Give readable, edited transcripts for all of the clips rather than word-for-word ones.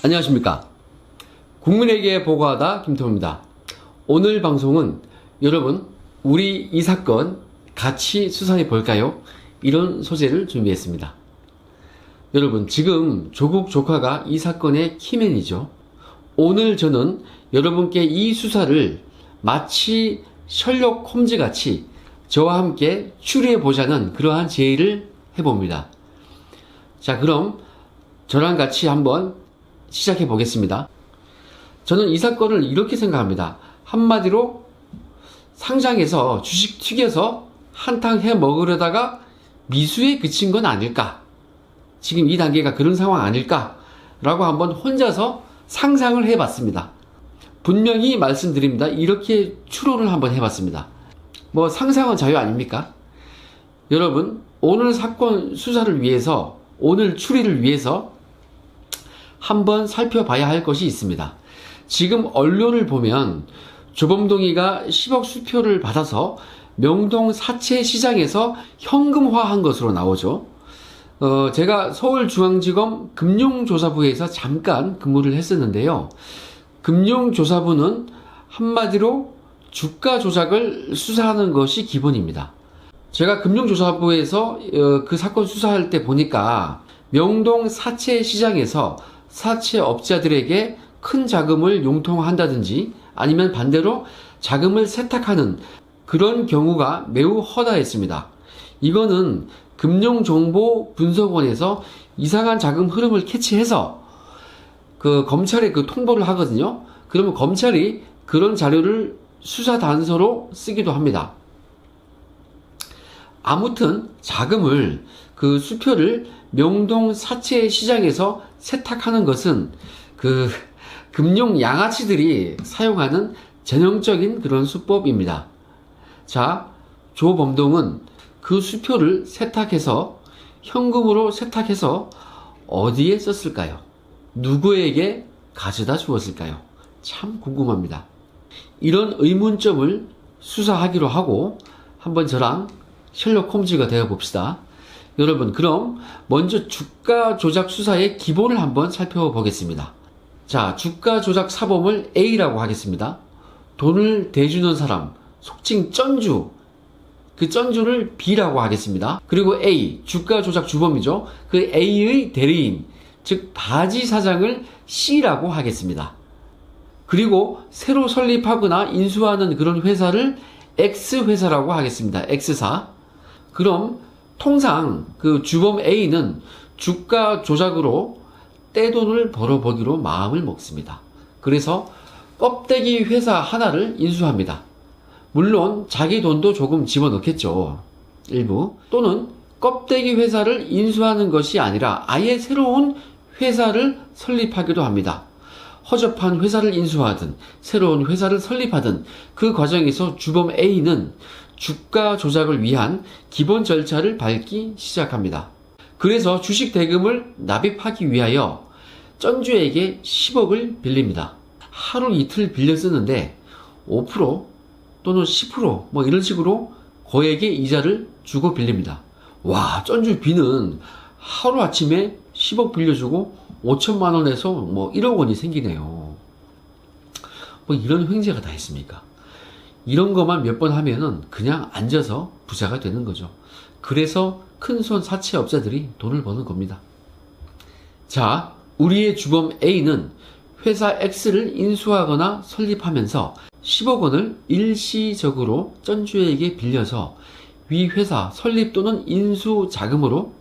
안녕하십니까. 국민에게 보고하다 김태호입니다. 오늘 방송은 여러분 우리 이 사건 같이 수사해 볼까요? 이런 소재를 준비했습니다. 여러분 지금 조국 조카가 이 사건의 키맨이죠. 오늘 저는 여러분께 이 수사를 마치 셜록 홈즈 같이 저와 함께 추리해 보자는 그러한 제의를 해봅니다. 자, 그럼 저랑 같이 한번 시작해 보겠습니다. 저는 이 사건을 이렇게 생각합니다. 한마디로 상장해서 주식 튀겨서 한탕 해 먹으려다가 미수에 그친 건 아닐까? 지금 이 단계가 그런 상황 아닐까? 라고 한번 혼자서 상상을 해봤습니다. 분명히 말씀드립니다. 이렇게 추론을 한번 해봤습니다. 뭐 상상은 자유 아닙니까? 여러분 오늘 사건 수사를 위해서, 오늘 추리를 위해서 한번 살펴봐야 할 것이 있습니다. 지금 언론을 보면 조범동이가 10억 수표를 받아서 명동 사채 시장에서 현금화한 것으로 나오죠. 제가 서울중앙지검 금융조사부에서 잠깐 근무를 했었는데요. 금융조사부는 한마디로 주가 조작을 수사하는 것이 기본입니다. 제가 금융조사부에서 그 사건 수사할 때 보니까 명동 사채 시장에서 사채업자들에게 큰 자금을 융통한다든지 아니면 반대로 자금을 세탁하는 그런 경우가 매우 허다했습니다. 이거는 금융정보분석원에서 이상한 자금 흐름을 캐치해서 그 검찰에 그 통보를 하거든요. 그러면 검찰이 그런 자료를 수사 단서로 쓰기도 합니다. 아무튼 자금을, 그 수표를 명동 사채 시장에서 세탁하는 것은 그 금융 양아치들이 사용하는 전형적인 그런 수법입니다. 자, 조범동은 그 수표를 세탁해서 현금으로 세탁해서 어디에 썼을까요? 누구에게 가져다 주었을까요? 참 궁금합니다. 이런 의문점을 수사하기로 하고 한번 저랑 셜록 홈즈가 되어 봅시다. 여러분 그럼 먼저 주가 조작 수사의 기본을 한번 살펴보겠습니다. 자, 주가 조작 사범을 A라고 하겠습니다. 돈을 대주는 사람, 속칭 쩐주, 그 쩐주를 B라고 하겠습니다. 그리고 A, 주가 조작 주범이죠. 그 A의 대리인, 즉 바지 사장을 C라고 하겠습니다. 그리고 새로 설립하거나 인수하는 그런 회사를 X회사라고 하겠습니다. X사. 그럼 통상 그 주범 A는 주가 조작으로 떼돈을 벌어보기로 마음을 먹습니다. 그래서 껍데기 회사 하나를 인수합니다. 물론 자기 돈도 조금 집어넣겠죠. 일부. 또는 껍데기 회사를 인수하는 것이 아니라 아예 새로운 회사를 설립하기도 합니다. 허접한 회사를 인수하든 새로운 회사를 설립하든 그 과정에서 주범 A는 주가 조작을 위한 기본 절차를 밟기 시작합니다. 그래서 주식 대금을 납입하기 위하여 쩐주에게 10억을 빌립니다. 하루 이틀 빌려 쓰는데 5% 또는 10% 뭐 이런 식으로 거액의 이자를 주고 빌립니다. 와, 쩐주 B는 하루아침에 10억 빌려주고 5천만 원에서 뭐 1억 원이 생기네요. 뭐 이런 횡재가 다 있습니까? 이런 것만 몇 번 하면은 그냥 앉아서 부자가 되는 거죠. 그래서 큰손 사채업자들이 돈을 버는 겁니다. 자, 우리의 주범 A는 회사 X를 인수하거나 설립하면서 10억 원을 일시적으로 쩐주에게 빌려서 위 회사 설립 또는 인수 자금으로,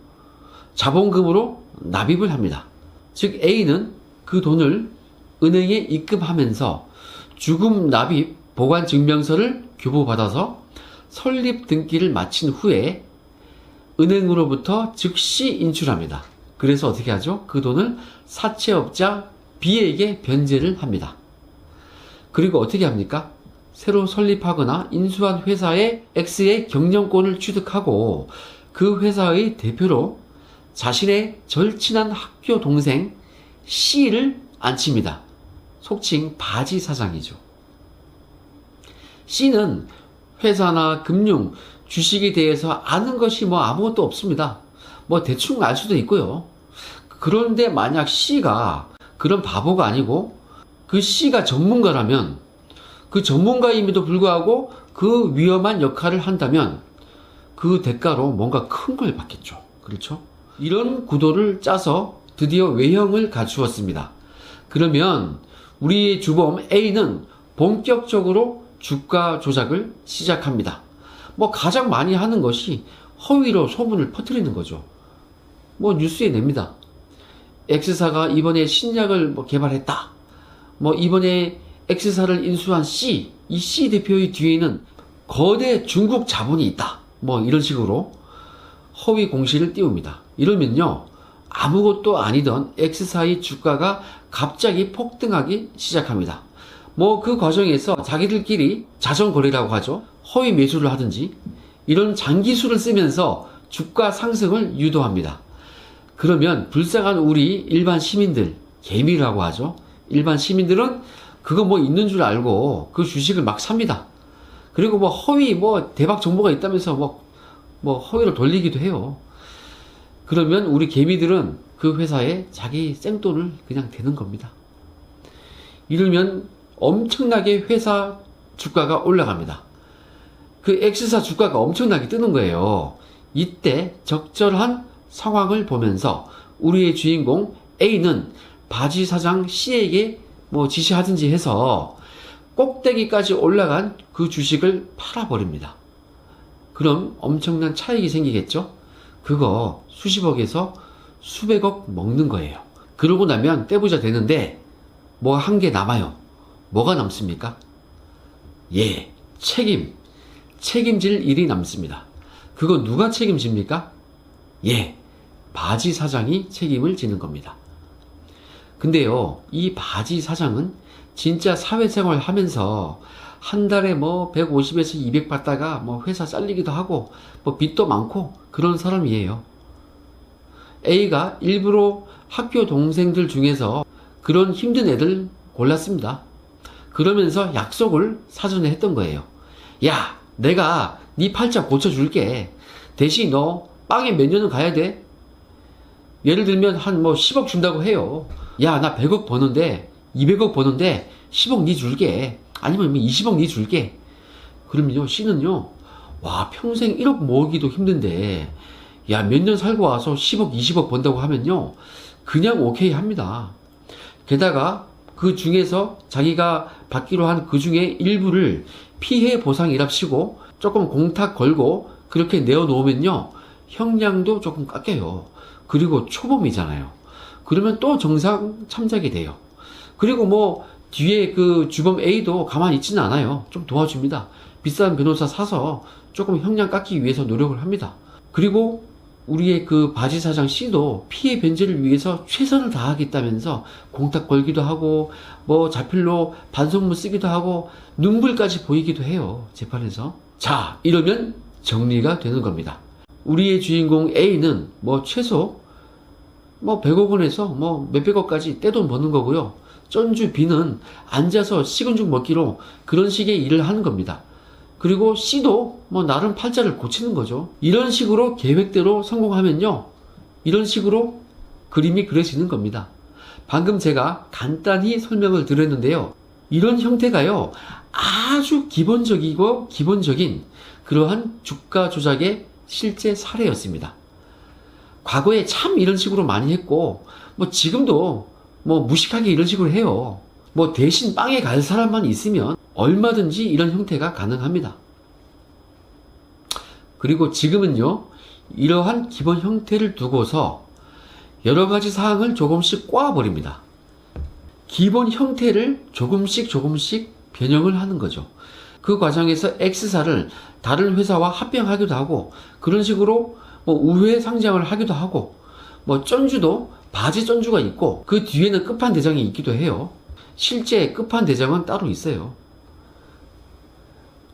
자본금으로 납입을 합니다. 즉 A는 그 돈을 은행에 입금하면서 주금 납입 보관 증명서를 교부받아서 설립 등기를 마친 후에 은행으로부터 즉시 인출합니다. 그래서 어떻게 하죠? 그 돈을 사채업자 B에게 변제를 합니다. 그리고 어떻게 합니까? 새로 설립하거나 인수한 회사의 X의 경영권을 취득하고 그 회사의 대표로 자신의 절친한 학교 동생 C를 앉힙니다. 속칭 바지 사장이죠. C는 회사나 금융, 주식에 대해서 아는 것이 뭐 아무것도 없습니다. 뭐 대충 알 수도 있고요. 그런데 만약 C가 그런 바보가 아니고 그 C가 전문가라면 그 전문가임에도 불구하고 그 위험한 역할을 한다면 그 대가로 뭔가 큰 걸 받겠죠. 그렇죠? 이런 구도를 짜서 드디어 외형을 갖추었습니다. 그러면 우리의 주범 A는 본격적으로 주가 조작을 시작합니다. 뭐 가장 많이 하는 것이 허위로 소문을 퍼뜨리는 거죠. 뭐 뉴스에 냅니다. X사가 이번에 신약을 개발했다. 뭐 이번에 X사를 인수한 C, 이 C 대표의 뒤에는 거대 중국 자본이 있다. 뭐 이런 식으로 허위 공시를 띄웁니다. 이러면요, 아무것도 아니던 X사의 주가가 갑자기 폭등하기 시작합니다. 뭐 그 과정에서 자기들끼리 자전거래라고 하죠. 허위 매수를 하든지 이런 장기수를 쓰면서 주가 상승을 유도합니다. 그러면 불쌍한 우리 일반 시민들, 개미라고 하죠. 일반 시민들은 그거 뭐 있는 줄 알고 그 주식을 막 삽니다. 그리고 뭐 허위 대박 정보가 있다면서 뭐 허위로 돌리기도 해요. 그러면 우리 개미들은 그 회사에 자기 생돈을 그냥 대는 겁니다. 이러면 엄청나게 회사 주가가 올라갑니다. 그 X사 주가가 엄청나게 뜨는 거예요. 이때 적절한 상황을 보면서 우리의 주인공 A는 바지 사장 C에게 뭐 지시하든지 해서 꼭대기까지 올라간 그 주식을 팔아버립니다. 그럼 엄청난 차익이 생기겠죠? 그거 수십억에서 수백억 먹는 거예요. 그러고 나면 떼부자 되는데 뭐 한 개 남아요. 뭐가 남습니까? 예, 책임질 일이 남습니다. 그거 누가 책임집니까? 예, 바지 사장이 책임을 지는 겁니다. 근데요, 이 바지 사장은 진짜 사회생활 하면서 한 달에 뭐 150에서 200 받다가 뭐 회사 잘리기도 하고 뭐 빚도 많고 그런 사람이에요. A가 일부러 학교 동생들 중에서 그런 힘든 애들 골랐습니다. 그러면서 약속을 사전에 했던 거예요. 야, 내가 네 팔자 고쳐줄게. 대신 너 빵에 몇 년은 가야 돼. 예를 들면 한 뭐 10억 준다고 해요. 야, 나 100억 버는데 200억 버는데 10억 니 줄게. 아니면 20억 니 줄게. 그러면요, C는요, 와, 평생 1억 모으기도 힘든데 야, 몇 년 살고 와서 10억 20억 번다고 하면요, 그냥 오케이 합니다. 게다가 그 중에서 자기가 받기로 한 그 중에 일부를 피해 보상이랍시고 조금 공탁 걸고 그렇게 내어놓으면요, 형량도 조금 깎여요. 그리고 초범이잖아요. 그러면 또 정상 참작이 돼요. 그리고 뭐 뒤에 그 주범 A도 가만히 있지는 않아요. 좀 도와줍니다. 비싼 변호사 사서 조금 형량 깎기 위해서 노력을 합니다. 그리고 우리의 그 바지 사장 C도 피해 변제를 위해서 최선을 다하겠다면서 공탁 걸기도 하고 뭐 자필로 반성문 쓰기도 하고 눈물까지 보이기도 해요. 재판에서. 자, 이러면 정리가 되는 겁니다. 우리의 주인공 A는 뭐 최소 뭐 100억 원에서 뭐 몇백억까지 떼돈 버는 거고요. 쩐주 B는 앉아서 식은 죽 먹기로 그런 식의 일을 하는 겁니다. 그리고 C도 뭐 나름 팔자를 고치는 거죠. 이런 식으로 계획대로 성공하면요, 이런 식으로 그림이 그려지는 겁니다. 방금 제가 간단히 설명을 드렸는데요, 이런 형태가요, 아주 기본적인 그러한 주가 조작의 실제 사례였습니다. 과거에 참 이런 식으로 많이 했고, 뭐 지금도 뭐 무식하게 이런 식으로 해요. 뭐 대신 빵에 갈 사람만 있으면 얼마든지 이런 형태가 가능합니다. 그리고 지금은요, 이러한 기본 형태를 두고서 여러 가지 사항을 조금씩 꼬아버립니다. 기본 형태를 조금씩 변형을 하는 거죠. 그 과정에서 X사를 다른 회사와 합병하기도 하고, 그런 식으로 뭐 우회 상장을 하기도 하고, 뭐 쩐주도 바지 쩐주가 있고 그 뒤에는 끝판대장이 있기도 해요. 실제 끝판대장은 따로 있어요.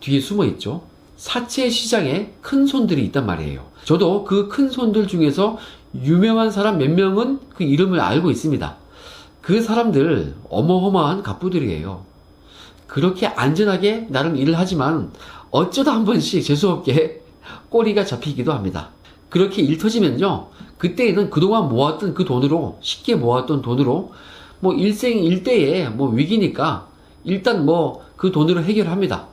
뒤에 숨어 있죠. 사채 시장에 큰 손들이 있단 말이에요. 저도 그 큰 손들 중에서 유명한 사람 몇 명은 그 이름을 알고 있습니다. 그 사람들 어마어마한 갑부들이에요. 그렇게 안전하게 나름 일을 하지만 어쩌다 한 번씩 재수없게 꼬리가 잡히기도 합니다. 그렇게 일 터지면요, 그때는 그동안 모았던 그 돈으로, 쉽게 모았던 돈으로 뭐 일생일대의 뭐 위기니까 일단 뭐 그 돈으로 해결합니다.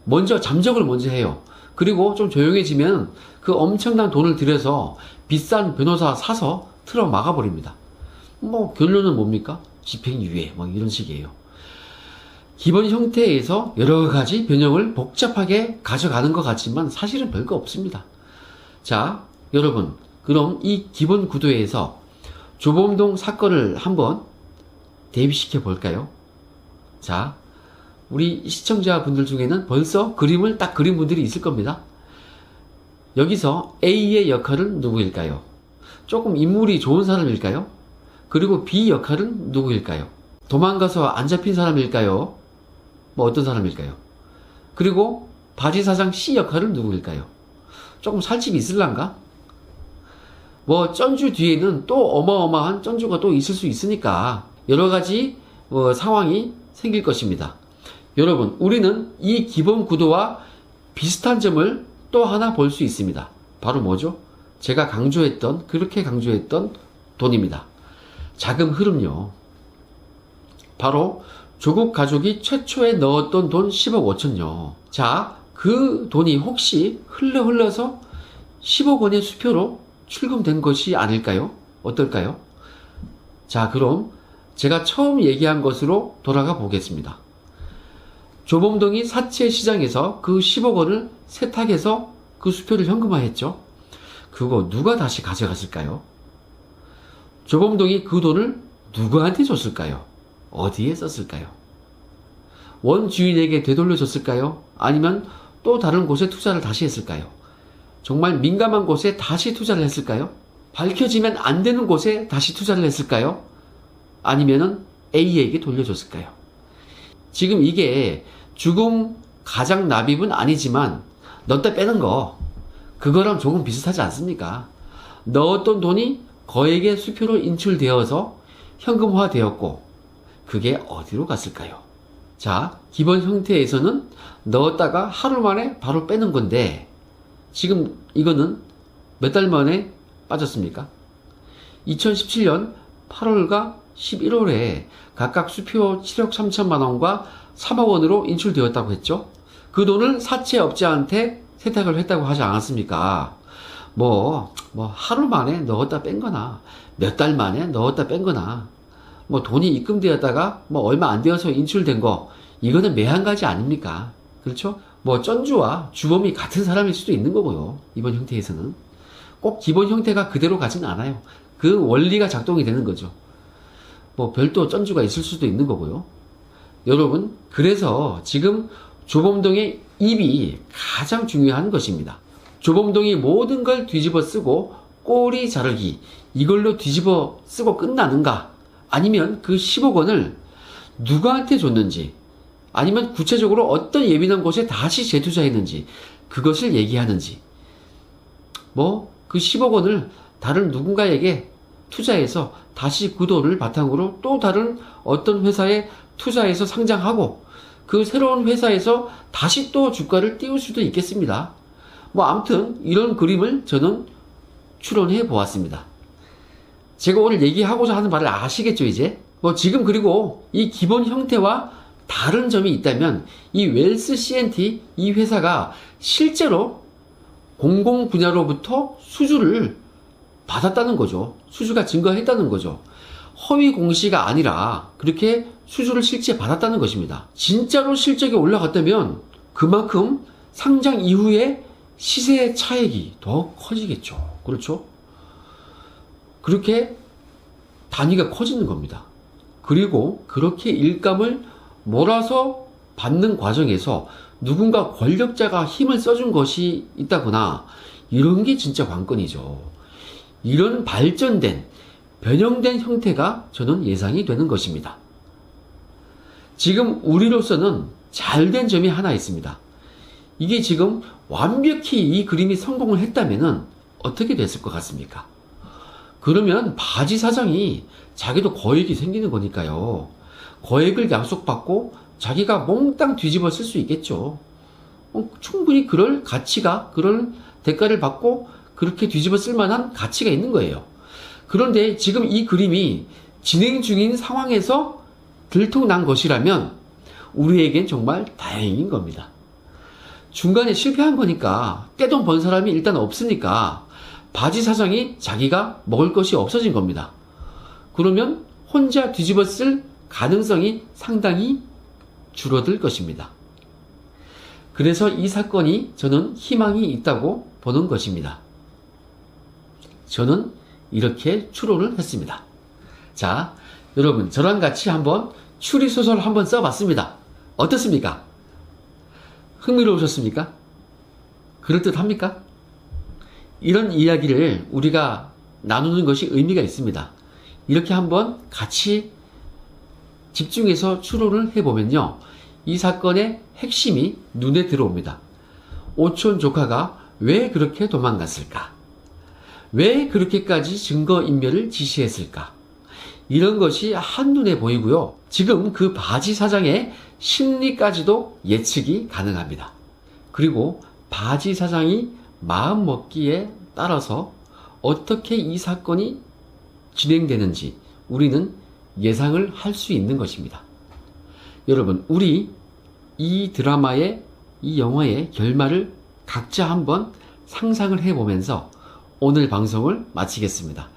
먼저 잠적을 먼저 해요. 그리고 좀 조용해지면 그 엄청난 돈을 들여서 비싼 변호사 사서 틀어 막아버립니다. 뭐 결론은 뭡니까? 집행유예 뭐 이런 식이에요. 기본 형태에서 여러 가지 변형을 복잡하게 가져가는 것 같지만 사실은 별거 없습니다. 자, 여러분, 그럼 이 기본 구도에서 조범동 사건을 한번 대비시켜 볼까요? 자, 우리 시청자분들 중에는 벌써 그림을 딱 그린 분들이 있을 겁니다. 여기서 A의 역할은 누구일까요? 조금 인물이 좋은 사람일까요? 그리고 B 역할은 누구일까요? 도망가서 안 잡힌 사람일까요? 뭐 어떤 사람일까요? 그리고 바지사장 C 역할은 누구일까요? 조금 살집이 있을란가? 뭐 쩐주 뒤에는 또 어마어마한 쩐주가 또 있을 수 있으니까 여러가지 상황이 생길 것입니다. 여러분, 우리는 이 기본 구도와 비슷한 점을 또 하나 볼 수 있습니다. 바로 뭐죠? 제가 그렇게 강조했던 돈입니다. 자금 흐름요. 바로 조국 가족이 최초에 넣었던 돈 10억 5천요. 자, 그 돈이 혹시 흘러서 10억 원의 수표로 출금된 것이 아닐까요? 어떨까요? 자, 그럼 제가 처음 얘기한 것으로 돌아가 보겠습니다. 조범동이 사채 시장에서 그 10억 원을 세탁해서 그 수표를 현금화했죠. 그거 누가 다시 가져갔을까요? 조범동이 그 돈을 누구한테 줬을까요? 어디에 썼을까요? 원주인에게 되돌려줬을까요? 아니면 또 다른 곳에 투자를 다시 했을까요? 정말 민감한 곳에 다시 투자를 했을까요? 밝혀지면 안 되는 곳에 다시 투자를 했을까요? 아니면은 A에게 돌려줬을까요? 지금 이게 죽음 가장 납입은 아니지만 넣었다 빼는 거 그거랑 조금 비슷하지 않습니까? 넣었던 돈이 거액의 수표로 인출되어서 현금화 되었고 그게 어디로 갔을까요? 자, 기본 형태에서는 넣었다가 하루 만에 바로 빼는 건데 지금 이거는 몇 달 만에 빠졌습니까? 2017년 8월과 11월에 각각 수표 7억 3천만 원과 3억 원으로 인출되었다고 했죠. 그 돈을 사채업자한테 세탁을 했다고 하지 않았습니까? 하루 만에 넣었다 뺀 거나 몇 달 만에 넣었다 뺀 거나 돈이 입금되었다가 얼마 안 되어서 인출된 거 이거는 매한가지 아닙니까? 그렇죠? 쩐주와 주범이 같은 사람일 수도 있는 거고요. 이번 형태에서는 꼭 기본 형태가 그대로 가지는 않아요. 그 원리가 작동이 되는 거죠. 별도 쩐주가 있을 수도 있는 거고요. 여러분, 그래서 지금 조범동의 입이 가장 중요한 것입니다. 조범동이 모든 걸 뒤집어 쓰고 꼬리 자르기 이걸로 뒤집어 쓰고 끝나는가? 아니면 그 10억 원을 누구한테 줬는지 아니면 구체적으로 어떤 예민한 곳에 다시 재투자했는지 그것을 얘기하는지 그 10억 원을 다른 누군가에게 투자해서 다시 그 돈을 바탕으로 또 다른 어떤 회사에 투자해서 상장하고 그 새로운 회사에서 다시 또 주가를 띄울 수도 있겠습니다. 아무튼 이런 그림을 저는 추론해 보았습니다. 제가 오늘 얘기하고자 하는 바를 아시겠죠, 이제? 지금 그리고 이 기본 형태와 다른 점이 있다면 이 웰스 C&T 이 회사가 실제로 공공 분야로부터 수주를 받았다는 거죠. 수주가 증가했다는 거죠. 허위 공시가 아니라 그렇게 수주를 실제 받았다는 것입니다. 진짜로 실적이 올라갔다면 그만큼 상장 이후에 시세 차익이 더 커지겠죠. 그렇죠? 그렇게 단위가 커지는 겁니다. 그리고 그렇게 일감을 몰아서 받는 과정에서 누군가 권력자가 힘을 써준 것이 있다거나 이런 게 진짜 관건이죠. 이런 발전된 변형된 형태가 저는 예상이 되는 것입니다. 지금 우리로서는 잘된 점이 하나 있습니다. 이게 지금 완벽히 이 그림이 성공을 했다면은 어떻게 됐을 것 같습니까? 그러면 바지 사장이 자기도 거액이 생기는 거니까요. 거액을 약속받고 자기가 몽땅 뒤집어 쓸 수 있겠죠. 충분히 그럴 가치가, 그럴 대가를 받고 그렇게 뒤집어 쓸 만한 가치가 있는 거예요. 그런데 지금 이 그림이 진행 중인 상황에서 들통난 것이라면 우리에겐 정말 다행인 겁니다. 중간에 실패한 거니까 떼돈 번 사람이 일단 없으니까 바지 사장이 자기가 먹을 것이 없어진 겁니다. 그러면 혼자 뒤집어 쓸 가능성이 상당히 줄어들 것입니다. 그래서 이 사건이 저는 희망이 있다고 보는 것입니다. 저는 이렇게 추론을 했습니다. 자, 여러분 저랑 같이 한번 추리소설 한번 써봤습니다. 어떻습니까? 흥미로우셨습니까? 그럴듯합니까? 이런 이야기를 우리가 나누는 것이 의미가 있습니다. 이렇게 한번 같이 집중해서 추론을 해보면요, 이 사건의 핵심이 눈에 들어옵니다. 오촌 조카가 왜 그렇게 도망갔을까? 왜 그렇게까지 증거인멸을 지시했을까? 이런 것이 한눈에 보이고요. 지금 그 바지 사장의 심리까지도 예측이 가능합니다. 그리고 바지 사장이 마음먹기에 따라서 어떻게 이 사건이 진행되는지 우리는 예상을 할 수 있는 것입니다. 여러분, 우리 이 드라마의, 이 영화의 결말을 각자 한번 상상을 해보면서 오늘 방송을 마치겠습니다.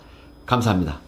감사합니다.